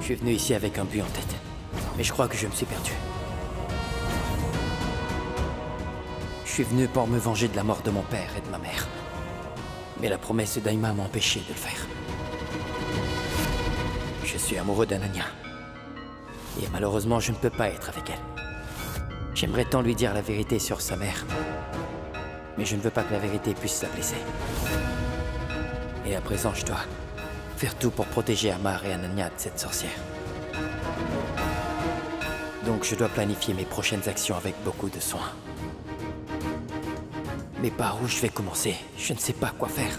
suis venu ici avec un but en tête. Mais je crois que je me suis perdu. Je suis venu pour me venger de la mort de mon père et de ma mère. Mais la promesse d'Aïma m'a empêché de le faire. Je suis amoureux d'Ananya. Et malheureusement, je ne peux pas être avec elle. J'aimerais tant lui dire la vérité sur sa mère. Mais je ne veux pas que la vérité puisse la blesser. Et à présent, je dois faire tout pour protéger Amar et Ananya de cette sorcière. Donc je dois planifier mes prochaines actions avec beaucoup de soin. Mais par où je vais commencer? Je ne sais pas quoi faire.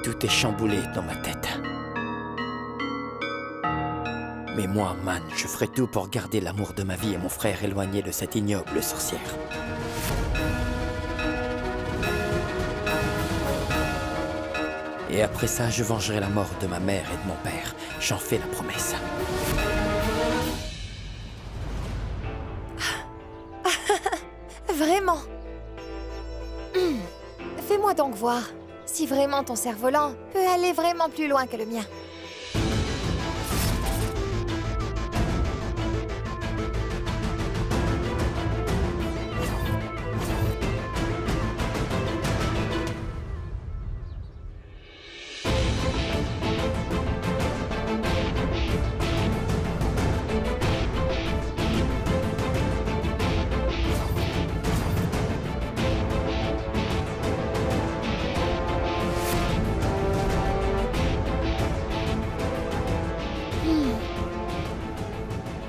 Tout est chamboulé dans ma tête. Mais moi, Man, je ferai tout pour garder l'amour de ma vie et mon frère éloigné de cette ignoble sorcière. Et après ça, je vengerai la mort de ma mère et de mon père. J'en fais la promesse. Vraiment? Fais-moi donc voir si vraiment ton cerf-volant peut aller vraiment plus loin que le mien.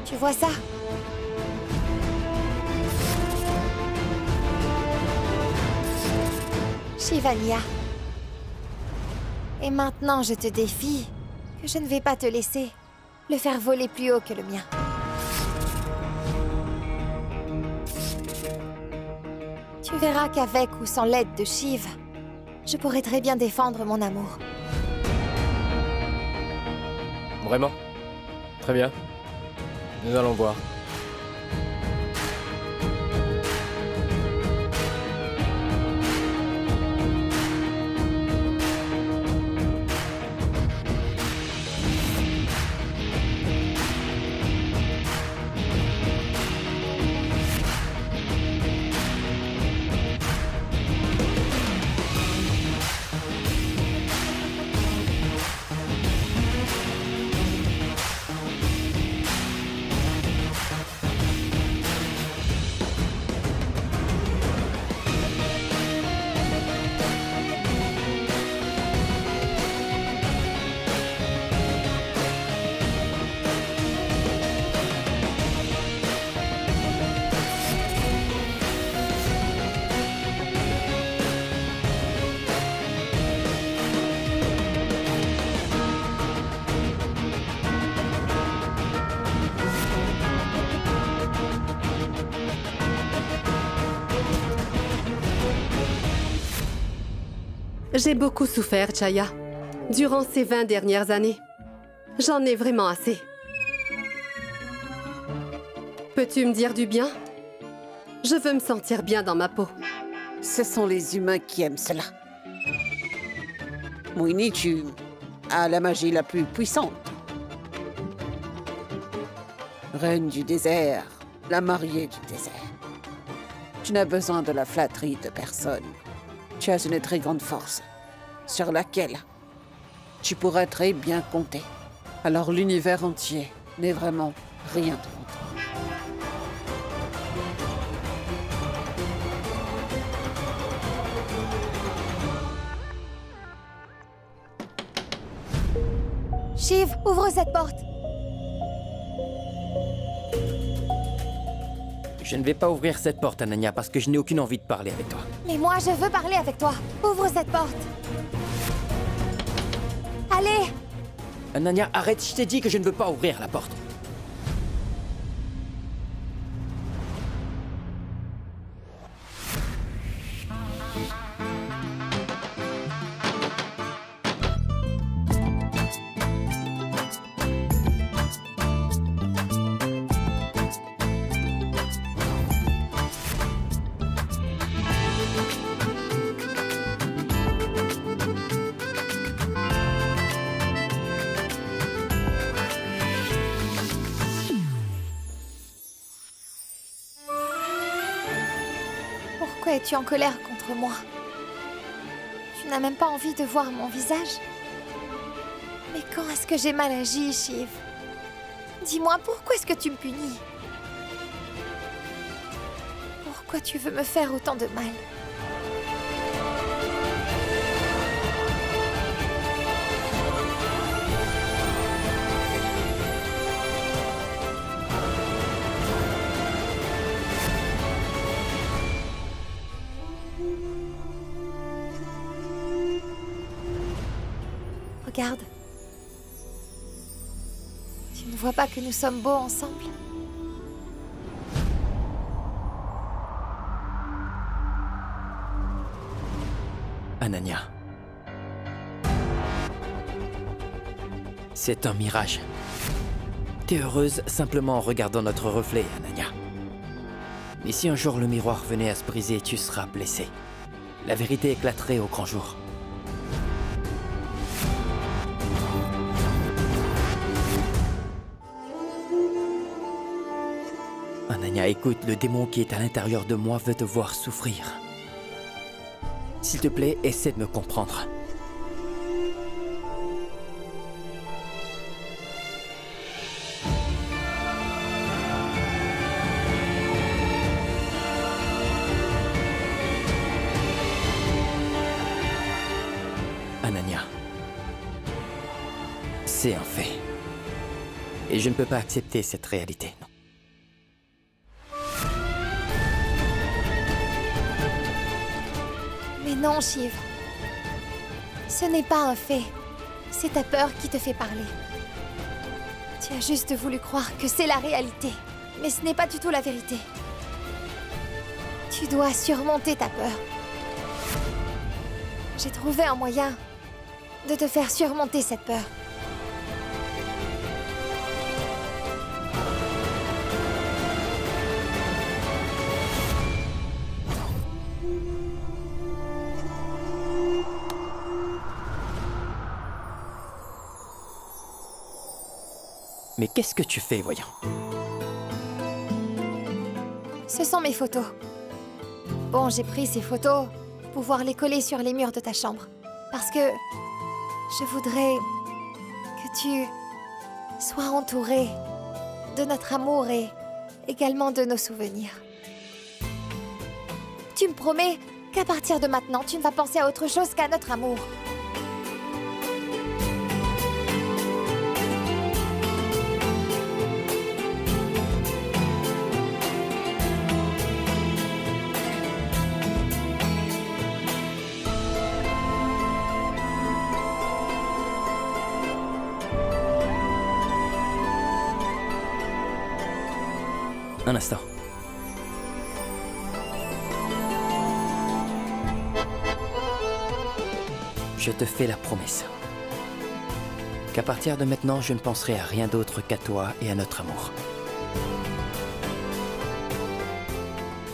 Tu vois ça? Shivanya. Et maintenant, je te défie que je ne vais pas te laisser le faire voler plus haut que le mien. Tu verras qu'avec ou sans l'aide de Shiv, je pourrai très bien défendre mon amour. Vraiment? Très bien. Nous allons voir. J'ai beaucoup souffert, Chaya, durant ces 20 dernières années. J'en ai vraiment assez. Peux-tu me dire du bien? Je veux me sentir bien dans ma peau. Ce sont les humains qui aiment cela. Moini, tu as la magie la plus puissante. Reine du désert, la mariée du désert. Tu n'as besoin de la flatterie de personne. Tu as une très grande force, sur laquelle tu pourrais très bien compter. Alors l'univers entier n'est vraiment rien de contre. Shiv, ouvre cette porte. Je ne vais pas ouvrir cette porte, Ananya, parce que je n'ai aucune envie de parler avec toi. Mais moi, je veux parler avec toi. Ouvre cette porte. Allez! Ananya, arrête, je t'ai dit que je ne veux pas ouvrir la porte. Pourquoi es-tu en colère contre moi? Tu n'as même pas envie de voir mon visage? Mais quand est-ce que j'ai mal agi, Shiv? Dis-moi, pourquoi est-ce que tu me punis? Pourquoi tu veux me faire autant de mal? Regarde. Tu ne vois pas que nous sommes beaux ensemble? Ananya. C'est un mirage. T'es heureuse simplement en regardant notre reflet, Ananya. Mais si un jour le miroir venait à se briser, tu seras blessée. La vérité éclaterait au grand jour. Ananya, écoute, le démon qui est à l'intérieur de moi veut te voir souffrir. S'il te plaît, essaie de me comprendre. Ananya, c'est un fait. Et je ne peux pas accepter cette réalité, non. Mais non, Shiv. Ce n'est pas un fait. C'est ta peur qui te fait parler. Tu as juste voulu croire que c'est la réalité. Mais ce n'est pas du tout la vérité. Tu dois surmonter ta peur. J'ai trouvé un moyen de te faire surmonter cette peur. Mais qu'est-ce que tu fais, voyons? Ce sont mes photos. Bon, j'ai pris ces photos pour pouvoir les coller sur les murs de ta chambre. Parce que je voudrais que tu sois entouré de notre amour et également de nos souvenirs. Tu me promets qu'à partir de maintenant, tu ne vas penser à autre chose qu'à notre amour. Un instant. Je te fais la promesse qu'à partir de maintenant, je ne penserai à rien d'autre qu'à toi et à notre amour.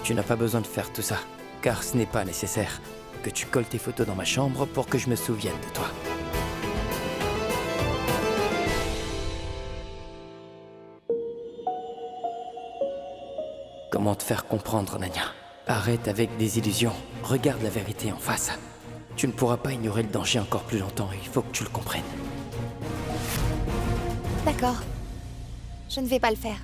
Tu n'as pas besoin de faire tout ça, car ce n'est pas nécessaire que tu colles tes photos dans ma chambre pour que je me souvienne de toi. Comment te faire comprendre, Ananya? Arrête avec des illusions. Regarde la vérité en face. Tu ne pourras pas ignorer le danger encore plus longtemps. Il faut que tu le comprennes. D'accord. Je ne vais pas le faire.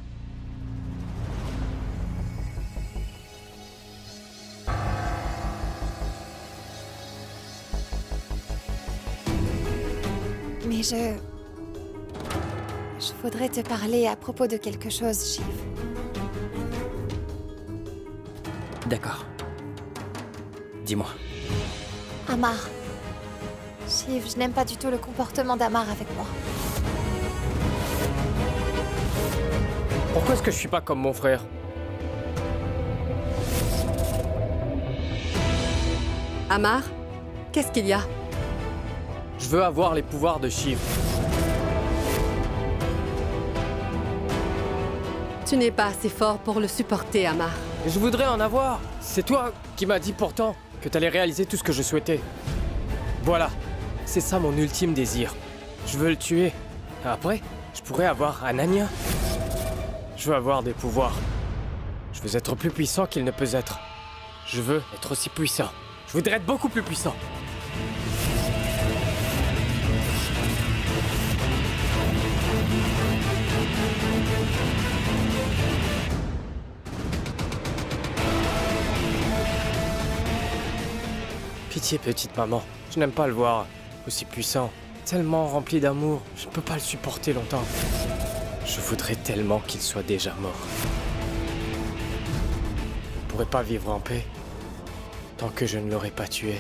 Mais je voudrais te parler à propos de quelque chose, Shiv. D'accord. Dis-moi. Amar. Shiv, je n'aime pas du tout le comportement d'Amar avec moi. Pourquoi est-ce que je suis pas comme mon frère? Amar, qu'est-ce qu'il y a? Je veux avoir les pouvoirs de Shiv. Tu n'es pas assez fort pour le supporter, Amar. Et je voudrais en avoir. C'est toi qui m'as dit pourtant que t'allais réaliser tout ce que je souhaitais. Voilà, c'est ça mon ultime désir. Je veux le tuer. Après, je pourrais avoir Ananya. Je veux avoir des pouvoirs. Je veux être plus puissant qu'il ne peut être. Je veux être aussi puissant. Je voudrais être beaucoup plus puissant. Pitié, petite maman. Je n'aime pas le voir aussi puissant. Tellement rempli d'amour. Je ne peux pas le supporter longtemps. Je voudrais tellement qu'il soit déjà mort. Je ne pourrais pas vivre en paix tant que je ne l'aurais pas tué.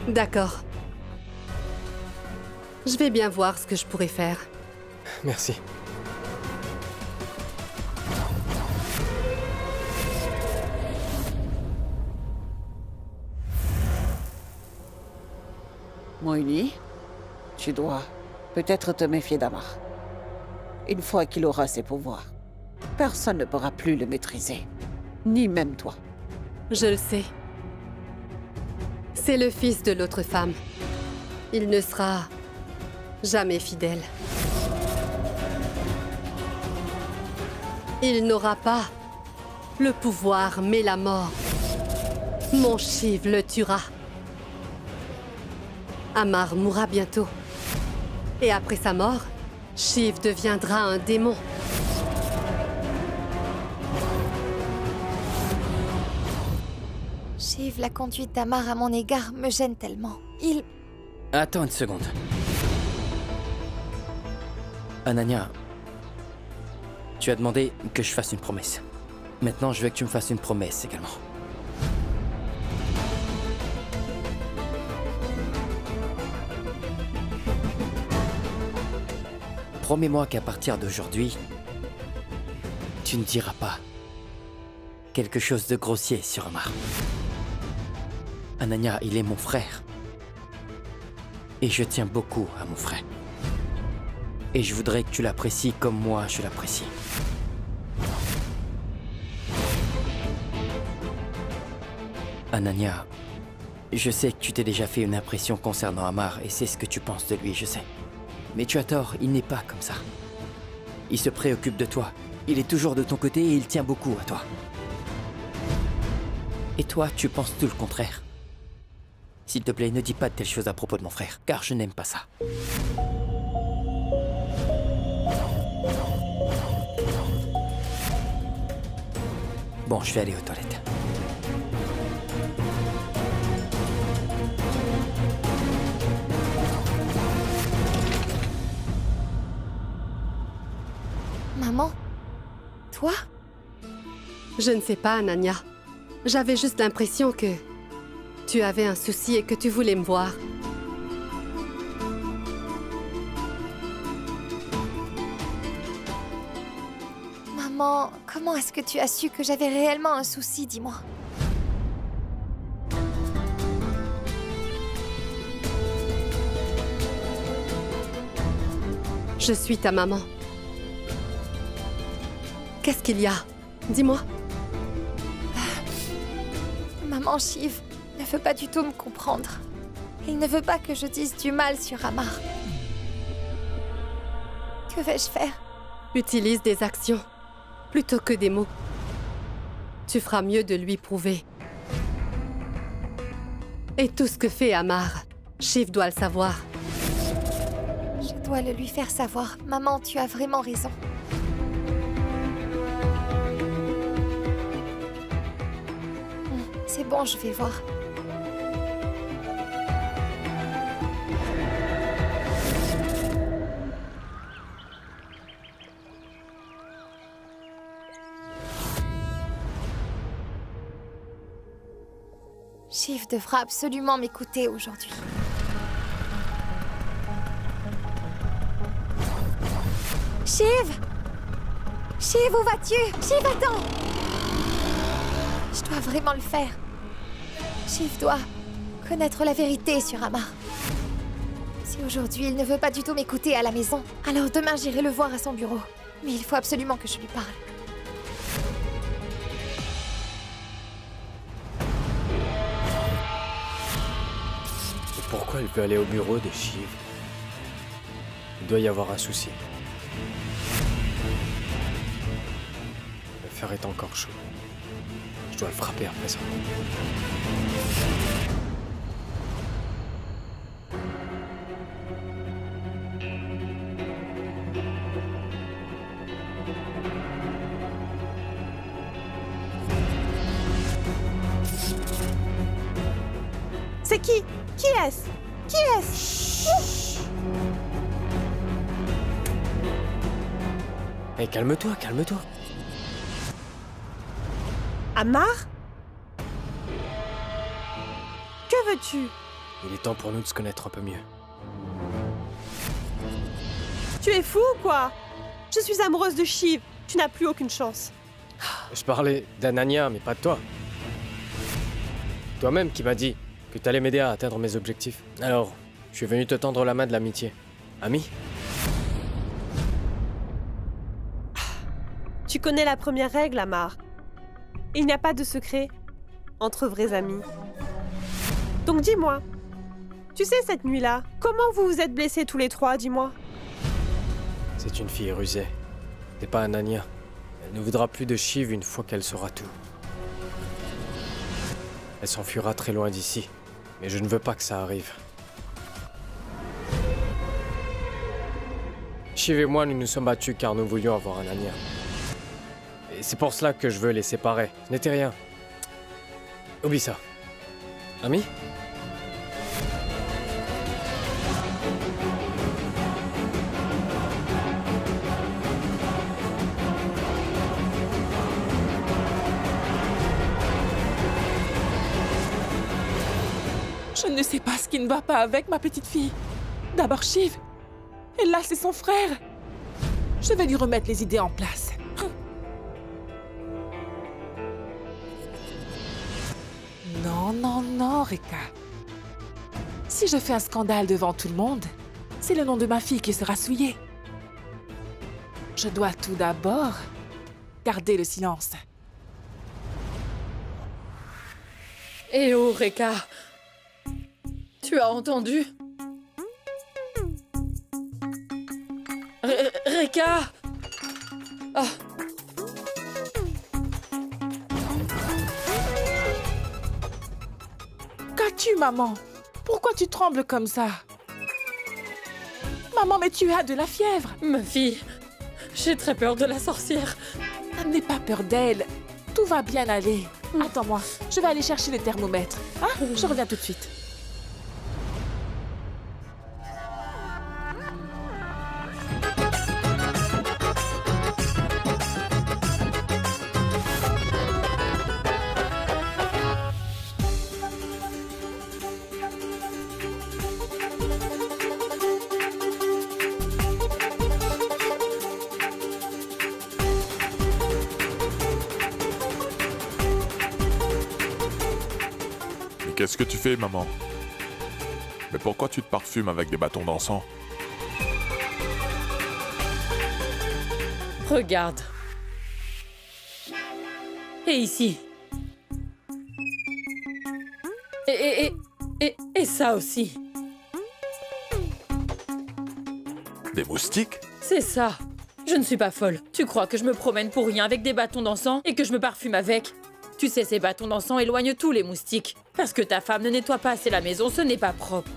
D'accord. Je vais bien voir ce que je pourrais faire. Merci. Moini, tu dois peut-être te méfier d'Amar. Une fois qu'il aura ses pouvoirs, personne ne pourra plus le maîtriser. Ni même toi. Je le sais. C'est le fils de l'autre femme. Il ne sera jamais fidèle. Il n'aura pas le pouvoir, mais la mort. Mon Shiv le tuera. Amar mourra bientôt. Et après sa mort, Shiv deviendra un démon. Shiv, la conduite d'Amar à mon égard me gêne tellement. Il... Attends une seconde. Ananya, tu as demandé que je fasse une promesse. Maintenant, je veux que tu me fasses une promesse également. Promets-moi qu'à partir d'aujourd'hui, tu ne diras pas quelque chose de grossier sur Amar. Ananya, il est mon frère. Et je tiens beaucoup à mon frère. Et je voudrais que tu l'apprécies comme moi je l'apprécie. Ananya, je sais que tu t'es déjà fait une impression concernant Amar et c'est ce que tu penses de lui, je sais. Mais tu as tort, il n'est pas comme ça. Il se préoccupe de toi. Il est toujours de ton côté et il tient beaucoup à toi. Et toi, tu penses tout le contraire. S'il te plaît, ne dis pas de telles choses à propos de mon frère, car je n'aime pas ça. Bon, je vais aller aux toilettes. Maman? Toi? Je ne sais pas, Ananya. J'avais juste l'impression que tu avais un souci et que tu voulais me voir. Maman, comment est-ce que tu as su que j'avais réellement un souci, dis-moi? Je suis ta maman. Qu'est-ce qu'il y a? Dis-moi. Maman, Shiv ne veut pas du tout me comprendre. Il ne veut pas que je dise du mal sur Amar. Que vais-je faire? Utilise des actions plutôt que des mots. Tu feras mieux de lui prouver. Et tout ce que fait Amar, Shiv doit le savoir. Je dois le lui faire savoir. Maman, tu as vraiment raison. C'est bon, je vais voir. Shiv devra absolument m'écouter aujourd'hui. Shiv! Shiv, où vas-tu? Shiv, attends! Je dois vraiment le faire. Shiv doit connaître la vérité sur Amar. Si aujourd'hui il ne veut pas du tout m'écouter à la maison, alors demain j'irai le voir à son bureau. Mais il faut absolument que je lui parle. Et pourquoi elle veut aller au bureau de Shiv? Il doit y avoir un souci. Le fer est encore chaud. Je dois le frapper à présent. C'est qui? Qui est-ce? Qui est-ce? Hé, calme-toi, calme-toi. Amar? Que veux-tu? Il est temps pour nous de se connaître un peu mieux. Tu es fou ou quoi? Je suis amoureuse de Shiv. Tu n'as plus aucune chance. Je parlais d'Ananya, mais pas de toi. Toi-même qui m'as dit que t'allais m'aider à atteindre mes objectifs. Alors, je suis venu te tendre la main de l'amitié. Ami? Tu connais la première règle, Amar. Il n'y a pas de secret entre vrais amis. Donc dis-moi, tu sais cette nuit-là, comment vous vous êtes blessés tous les trois, dis-moi? C'est une fille rusée. T'es pas Ananya. Elle ne voudra plus de Shiv une fois qu'elle saura tout. Elle s'enfuira très loin d'ici. Mais je ne veux pas que ça arrive. Shiv et moi, nous nous sommes battus car nous voulions avoir Ananya. Et c'est pour cela que je veux les séparer. Ce n'était rien. Oublie ça. Ami? Je ne sais pas ce qui ne va pas avec ma petite fille. D'abord Shiv. Et là, c'est son frère. Je vais lui remettre les idées en place. Non, non, non, Rekha. Si je fais un scandale devant tout le monde, c'est le nom de ma fille qui sera souillé. Je dois tout d'abord garder le silence. Eh oh, Rekha! Tu as entendu? Rekha! Ah! Qu'as-tu, maman? Pourquoi tu trembles comme ça? Maman, mais tu as de la fièvre. Ma fille, j'ai très peur de la sorcière. N'aie pas peur d'elle. Tout va bien aller. Attends-moi, je vais aller chercher le thermomètre. Hein? Je reviens tout de suite. Qu'est-ce que tu fais, maman? Mais pourquoi tu te parfumes avec des bâtons d'encens? Regarde. Et ici. Et ça aussi. Des moustiques? C'est ça. Je ne suis pas folle. Tu crois que je me promène pour rien avec des bâtons d'encens et que je me parfume avec? Tu sais, ces bâtons d'encens éloignent tous les moustiques. Parce que ta femme ne nettoie pas assez la maison, ce n'est pas propre.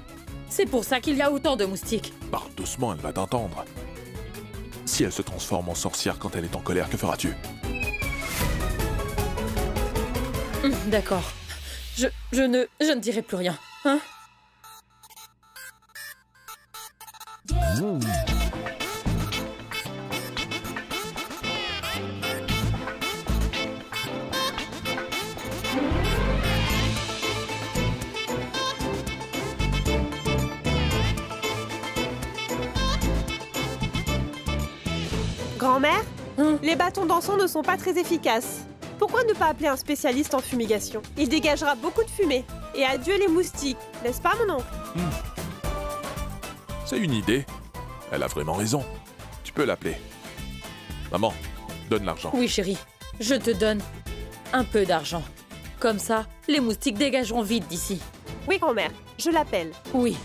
C'est pour ça qu'il y a autant de moustiques. Parle doucement, elle va t'entendre. Si elle se transforme en sorcière quand elle est en colère, que feras-tu? D'accord. Je ne dirai plus rien. Hein? Grand-mère, Hein? les bâtons d'encens ne sont pas très efficaces. Pourquoi ne pas appeler un spécialiste en fumigation? Il dégagera beaucoup de fumée. Et adieu les moustiques, n'est-ce pas mon oncle? C'est une idée. Elle a vraiment raison. Tu peux l'appeler. Maman, donne l'argent. Oui, chérie, je te donne un peu d'argent. Comme ça, les moustiques dégageront vite d'ici. Oui, grand-mère, je l'appelle. Oui.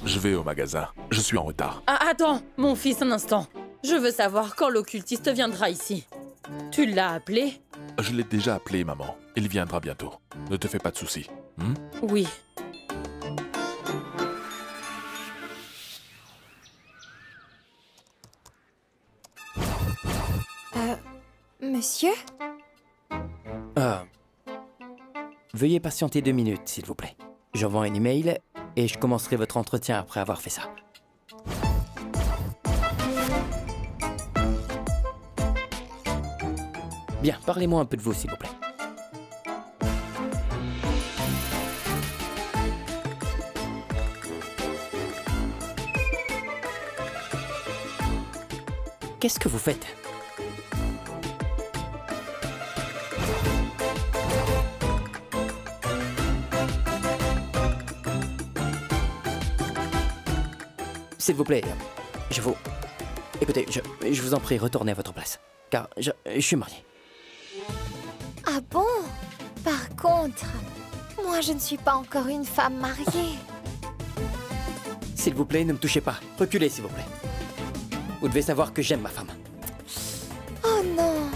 Je vais au magasin. Je suis en retard. Ah, attends, mon fils, un instant. Je veux savoir quand l'occultiste viendra ici. Tu l'as appelé? Je l'ai déjà appelé, maman. Il viendra bientôt. Ne te fais pas de soucis. Oui. Monsieur? Veuillez patienter 2 minutes, s'il vous plaît. J'envoie un email et je commencerai votre entretien après avoir fait ça. Bien, parlez-moi un peu de vous, s'il vous plaît. Qu'est-ce que vous faites? S'il vous plaît, je vous... Écoutez, je vous en prie, retournez à votre place. Car je suis marié. Ah bon? Par contre, moi je ne suis pas encore une femme mariée. S'il vous plaît, ne me touchez pas. Reculez, s'il vous plaît. Vous devez savoir que j'aime ma femme. Oh non!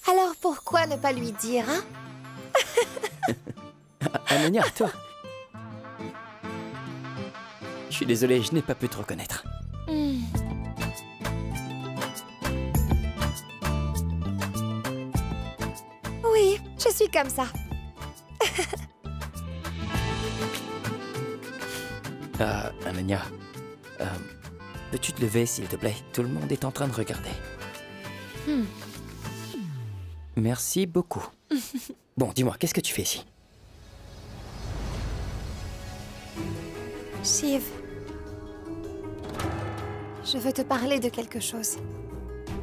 Alors pourquoi ne pas lui dire, hein? Anania, toi. Je suis désolé, je n'ai pas pu te reconnaître. Oui, je suis comme ça. Anania, peux-tu te lever, s'il te plaît? Tout le monde est en train de regarder. Merci beaucoup. Bon, dis-moi, qu'est-ce que tu fais ici? Shiv, je veux te parler de quelque chose.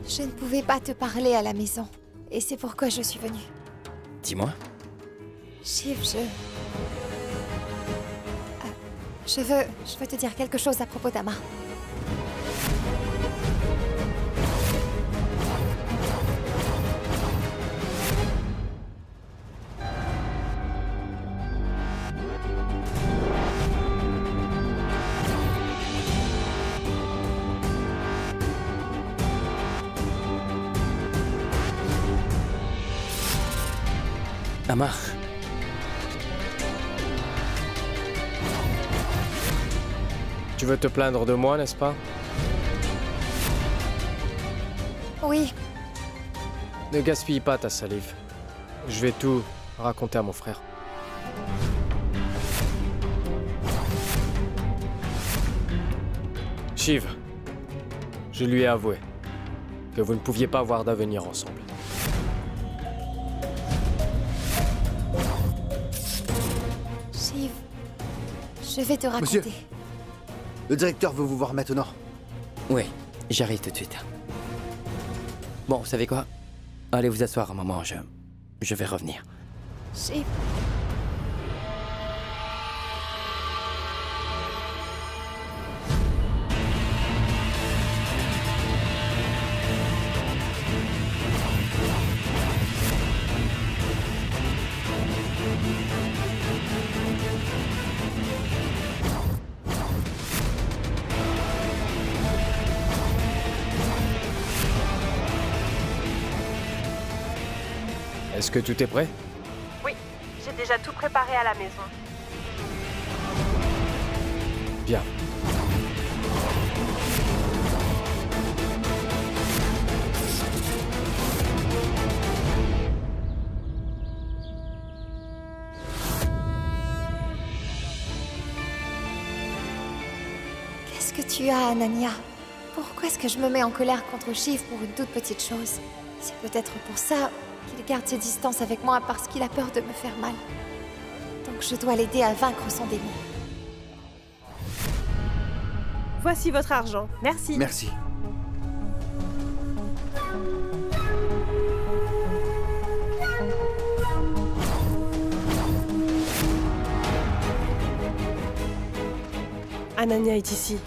Je ne pouvais pas te parler à la maison, et c'est pourquoi je suis venue. Dis-moi. Shiv, je veux te dire quelque chose à propos d'Ama. Amar. Tu veux te plaindre de moi, n'est-ce pas? Oui, Ne gaspille pas ta salive. Je vais tout raconter à mon frère. Shiv, je lui ai avoué que vous ne pouviez pas avoir d'avenir ensemble. Shiv, je vais te raconter. Monsieur. Le directeur veut vous voir maintenant. Oui, j'arrive tout de suite. Bon, vous savez quoi? Allez vous asseoir un moment, je vais revenir. Shiv. Est-ce que tout est prêt? Oui, j'ai déjà tout préparé à la maison. Bien. Qu'est-ce que tu as, Anania? Pourquoi est-ce que je me mets en colère contre Shiv pour une toute petite chose? C'est peut-être pour ça qu'il garde ses distances avec moi, parce qu'il a peur de me faire mal. Donc je dois l'aider à vaincre son démon. Voici votre argent. Merci. Merci. Ananya est ici.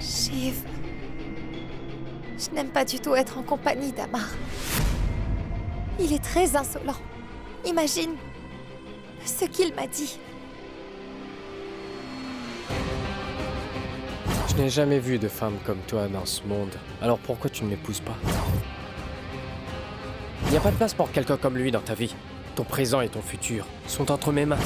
Shiv, je n'aime pas du tout être en compagnie d'Amar. Il est très insolent. Imagine ce qu'il m'a dit. Je n'ai jamais vu de femme comme toi dans ce monde. Alors pourquoi tu ne m'épouses pas? Il n'y a pas de place pour quelqu'un comme lui dans ta vie. Ton présent et ton futur sont entre mes mains.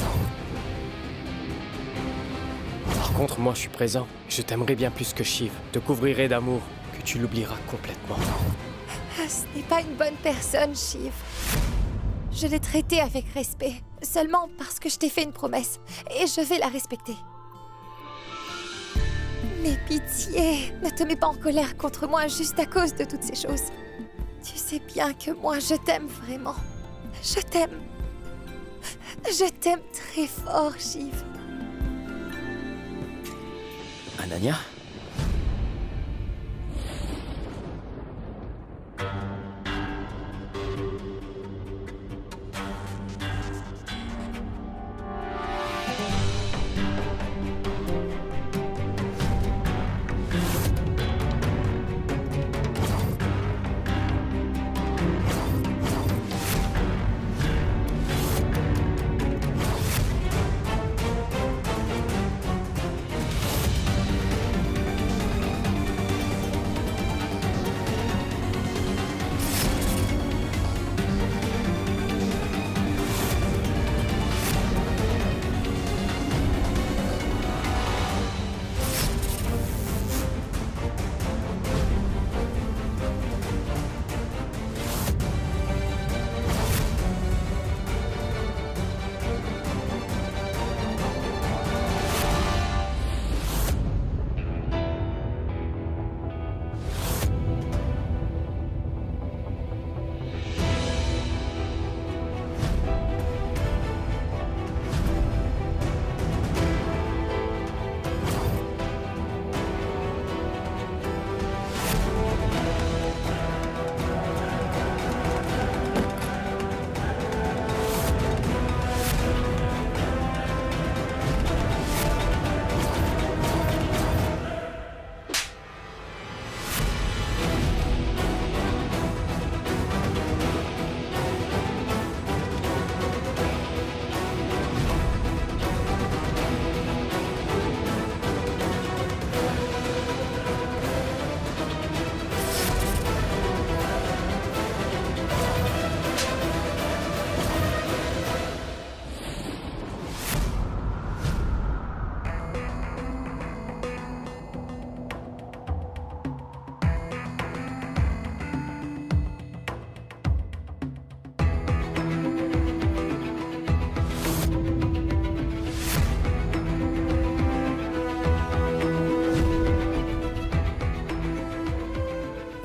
Par contre, moi je suis présent. Je t'aimerais bien plus que Shiv. Te couvrirai d'amour que tu l'oublieras complètement. Ce n'est pas une bonne personne, Shiv. Je l'ai traité avec respect, seulement parce que je t'ai fait une promesse, et je vais la respecter. N'aie pitié, ne te mets pas en colère contre moi juste à cause de toutes ces choses. Tu sais bien que moi, je t'aime vraiment. Je t'aime. Je t'aime très fort, Shiv. Ananya?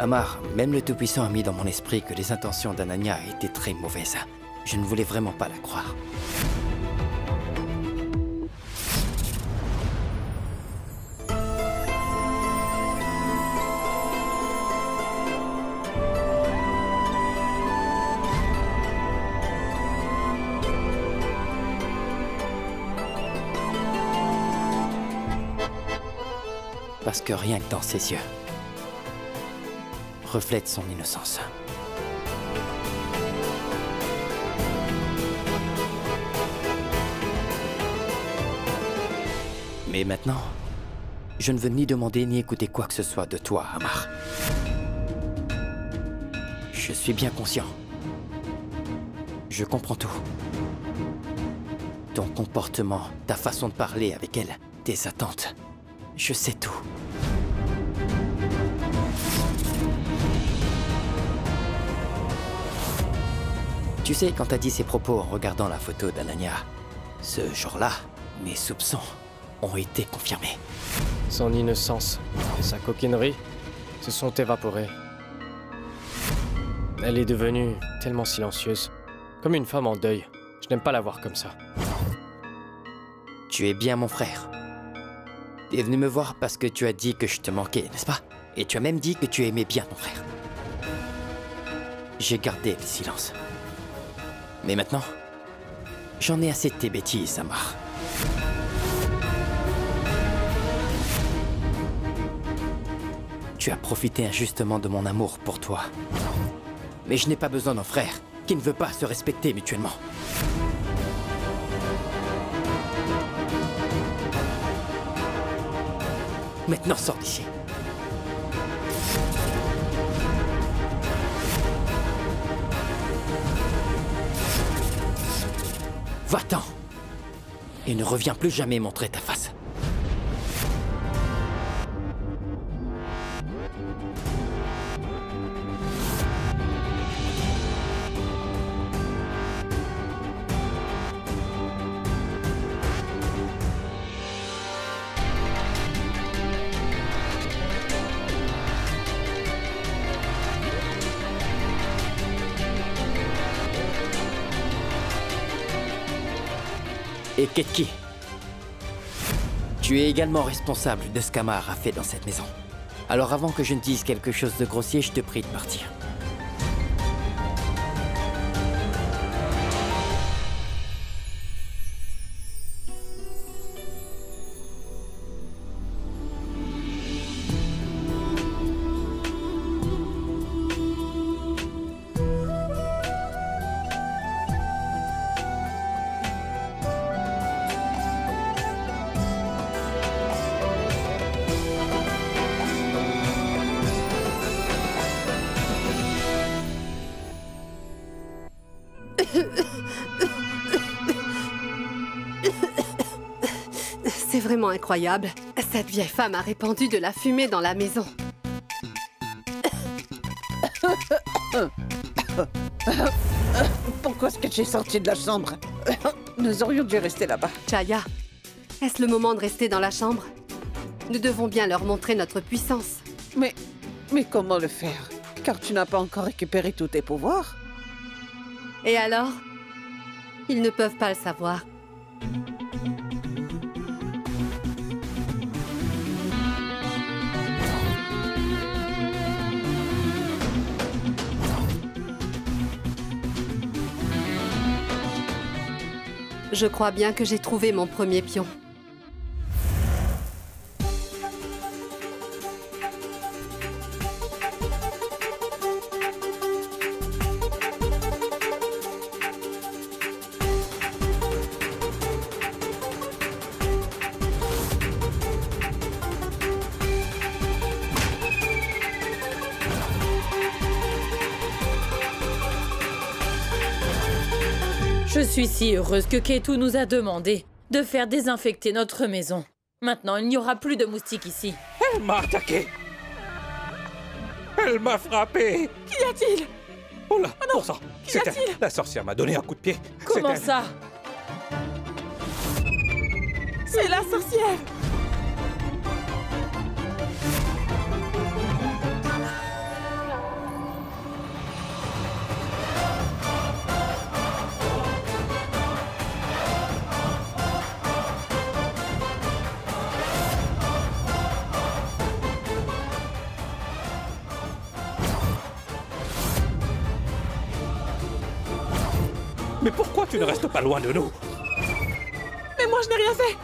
Amar, même le Tout-Puissant a mis dans mon esprit que les intentions d'Ananya étaient très mauvaises. Je ne voulais vraiment pas la croire. Parce que rien que dans ses yeux reflète son innocence. Mais maintenant, je ne veux ni demander ni écouter quoi que ce soit de toi, Amar. Je suis bien conscient Je comprends tout. Ton comportement, ta façon de parler avec elle, tes attentes. Je sais tout. Tu sais, quand t'as dit ces propos en regardant la photo d'Ananya, ce jour-là, mes soupçons ont été confirmés. Son innocence et sa coquinerie se sont évaporées. Elle est devenue tellement silencieuse, comme une femme en deuil. Je n'aime pas la voir comme ça. Tu es bien mon frère. Tu es venu me voir parce que tu as dit que je te manquais, n'est-ce pas? Et tu as même dit que tu aimais bien ton frère. J'ai gardé le silence. Mais maintenant, j'en ai assez de tes bêtises, Samar. Tu as profité injustement de mon amour pour toi. Mais je n'ai pas besoin d'un frère qui ne veut pas se respecter mutuellement. Maintenant, sors d'ici. Va-t'en. Et ne reviens plus jamais montrer ta face. Et Ketki, tu es également responsable de ce qu'Amar a fait dans cette maison. Alors avant que je ne dise quelque chose de grossier, je te prie de partir. C'est vraiment incroyable. Cette vieille femme a répandu de la fumée dans la maison. Pourquoi est-ce que tu es sortie de la chambre? Nous aurions dû rester là-bas. Chaya, est-ce le moment de rester dans la chambre? Nous devons bien leur montrer notre puissance. Mais comment le faire? Car tu n'as pas encore récupéré tous tes pouvoirs. Et alors? Ils ne peuvent pas le savoir. Je crois bien que j'ai trouvé mon premier pion. Je suis si heureuse que Ketu nous a demandé de faire désinfecter notre maison. Maintenant, il n'y aura plus de moustiques ici. Elle m'a attaqué. Elle m'a frappé. Qu'y a-t-il? Oh là, Oh non, bon sang, qu'y c'est a-t-il? elle. La sorcière m'a donné un coup de pied. Comment C'est elle. ça? C'est la sorcière! Mais pourquoi tu ne restes pas loin de nous? Mais moi, je n'ai rien fait!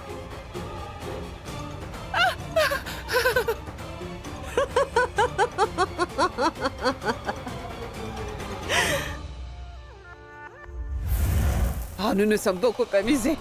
Ah, nous nous sommes beaucoup amusés.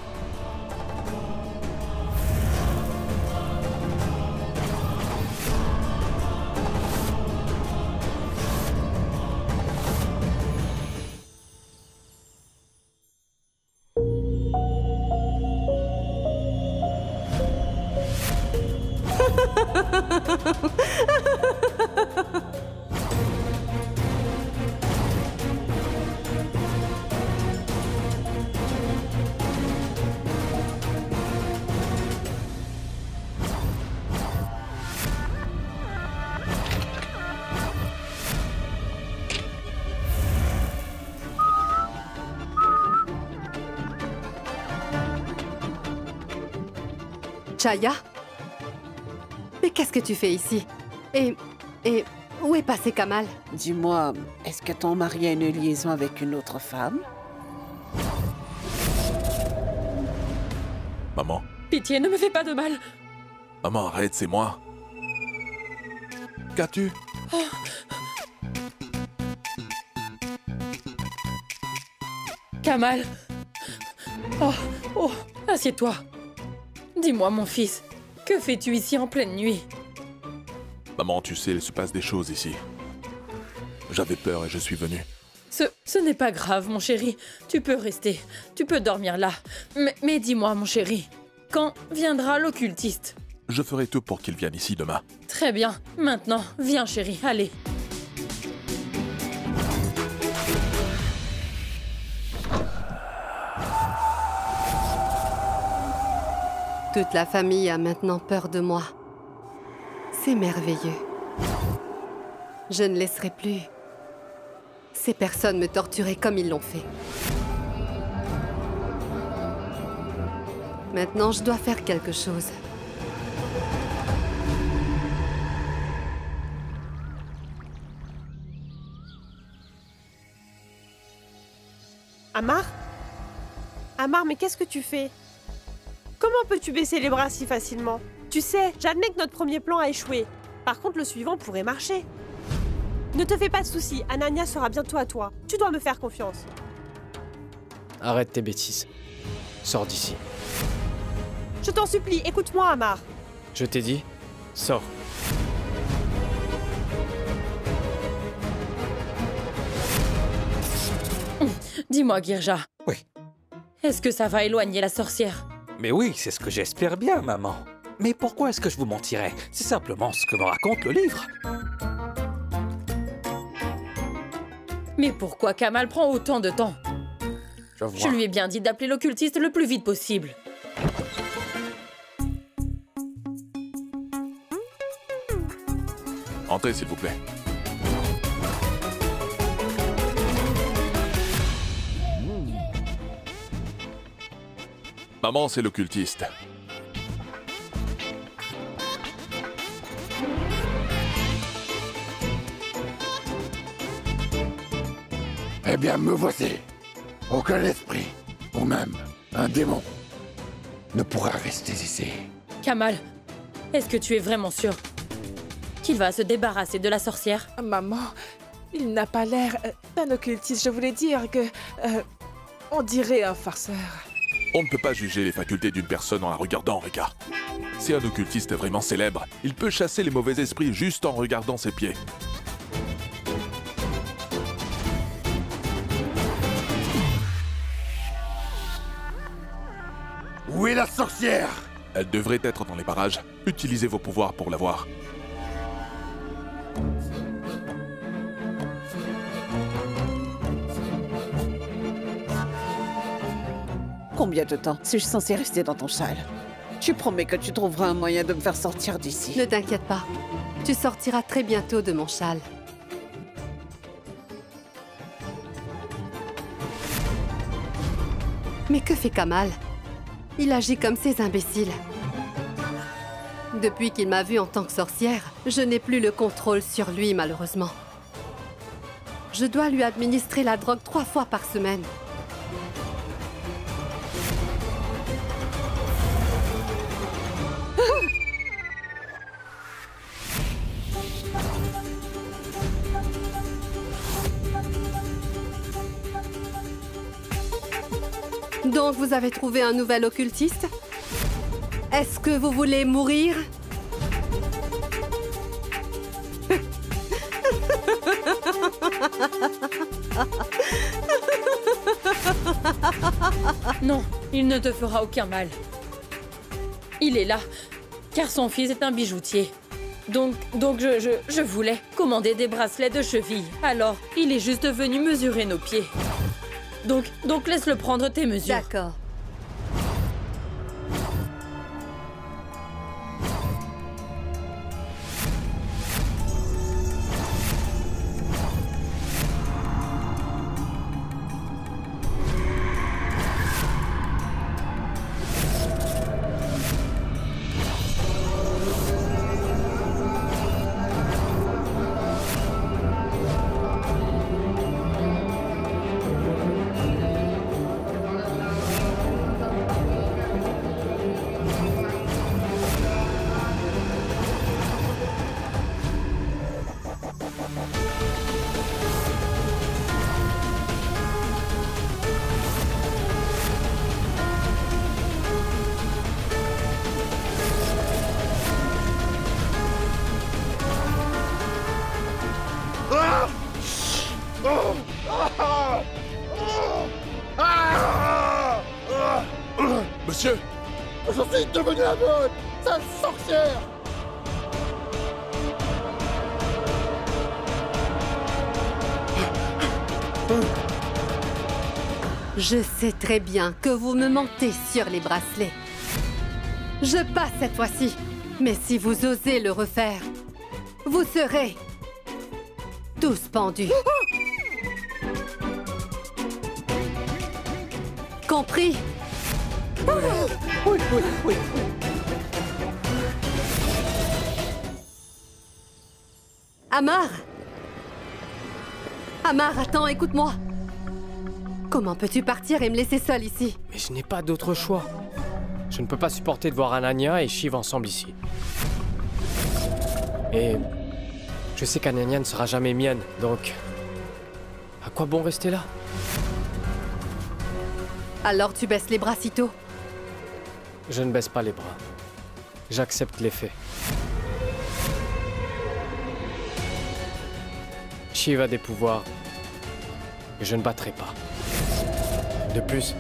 Chaya? Mais qu'est-ce que tu fais ici? Et où est passé Kamal? Dis-moi, est-ce que ton mari a une liaison avec une autre femme? Maman? Pitié, ne me fais pas de mal. Maman, arrête, c'est moi. Qu'as-tu? Kamal. Oh, assieds-toi. Dis-moi, mon fils, que fais-tu ici en pleine nuit? Maman, tu sais, il se passe des choses ici. J'avais peur et je suis venu. Ce n'est pas grave, mon chéri. Tu peux rester. Tu peux dormir là. Mais dis-moi, mon chéri, quand viendra l'occultiste? Je ferai tout pour qu'il vienne ici demain. Très bien. Maintenant, viens, chéri, allez. Toute la famille a maintenant peur de moi. C'est merveilleux. Je ne laisserai plus ces personnes me torturer comme ils l'ont fait. Maintenant, je dois faire quelque chose. Amar? Amar, mais qu'est-ce que tu fais? Comment peux-tu baisser les bras si facilement? Tu sais, j'admets que notre premier plan a échoué. Par contre, le suivant pourrait marcher. Ne te fais pas de soucis, Ananya sera bientôt à toi. Tu dois me faire confiance. Arrête tes bêtises. Sors d'ici. Je t'en supplie, écoute-moi, Amar. Je t'ai dit, sors. Dis-moi, Girja. Oui. Est-ce que ça va éloigner la sorcière? Mais oui, c'est ce que j'espère bien, maman. Mais pourquoi est-ce que je vous mentirais? C'est simplement ce que me raconte le livre. Mais pourquoi Kamal prend autant de temps? Je lui ai bien dit d'appeler l'occultiste le plus vite possible. Entrez, s'il vous plaît. Maman, c'est l'occultiste. Eh bien, me voici. Aucun esprit, ou même un démon, ne pourra rester ici. Kamal, est-ce que tu es vraiment sûr qu'il va se débarrasser de la sorcière? Maman, il n'a pas l'air d'un occultiste. Je voulais dire que... on dirait un farceur. On ne peut pas juger les facultés d'une personne en la regardant, Rika. Si un occultiste est vraiment célèbre, il peut chasser les mauvais esprits juste en regardant ses pieds. Où est la sorcière? Elle devrait être dans les parages. Utilisez vos pouvoirs pour la voir. Combien de temps suis-je censé rester dans ton châle? Tu promets que tu trouveras un moyen de me faire sortir d'ici. Ne t'inquiète pas. Tu sortiras très bientôt de mon châle. Mais que fait Kamal? Il agit comme ces imbéciles. Depuis qu'il m'a vue en tant que sorcière, je n'ai plus le contrôle sur lui, malheureusement. Je dois lui administrer la drogue 3 fois par semaine. Donc, vous avez trouvé un nouvel occultiste? Est-ce que vous voulez mourir? Non, il ne te fera aucun mal. Il est là, car son fils est un bijoutier. Donc je voulais commander des bracelets de cheville. Alors, il est juste venu mesurer nos pieds. Donc laisse-le prendre tes mesures. D'accord. Monsieur! Je suis devenu aveugle! Sale sorcière! Je sais très bien que vous me mentez sur les bracelets. Je passe cette fois-ci. Mais si vous osez le refaire, vous serez tous pendus. Compris? Oui. Amar! Amar, attends, écoute-moi. Comment peux-tu partir et me laisser seule ici? Mais je n'ai pas d'autre choix. Je ne peux pas supporter de voir Ananya et Shiv ensemble ici. Et je sais qu'Ananya ne sera jamais mienne, donc... À quoi bon rester là? Alors tu baisses les bras sitôt? Je ne baisse pas les bras. J'accepte les faits. Shiv a des pouvoirs que je ne battrai pas. De plus,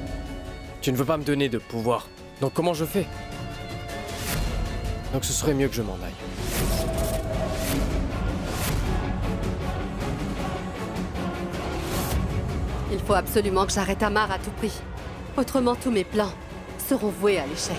tu ne veux pas me donner de pouvoir. Donc comment je fais? Donc ce serait mieux que je m'en aille. Il faut absolument que j'arrête Amar à tout prix. Autrement, tous mes plans seront voués à l'échec.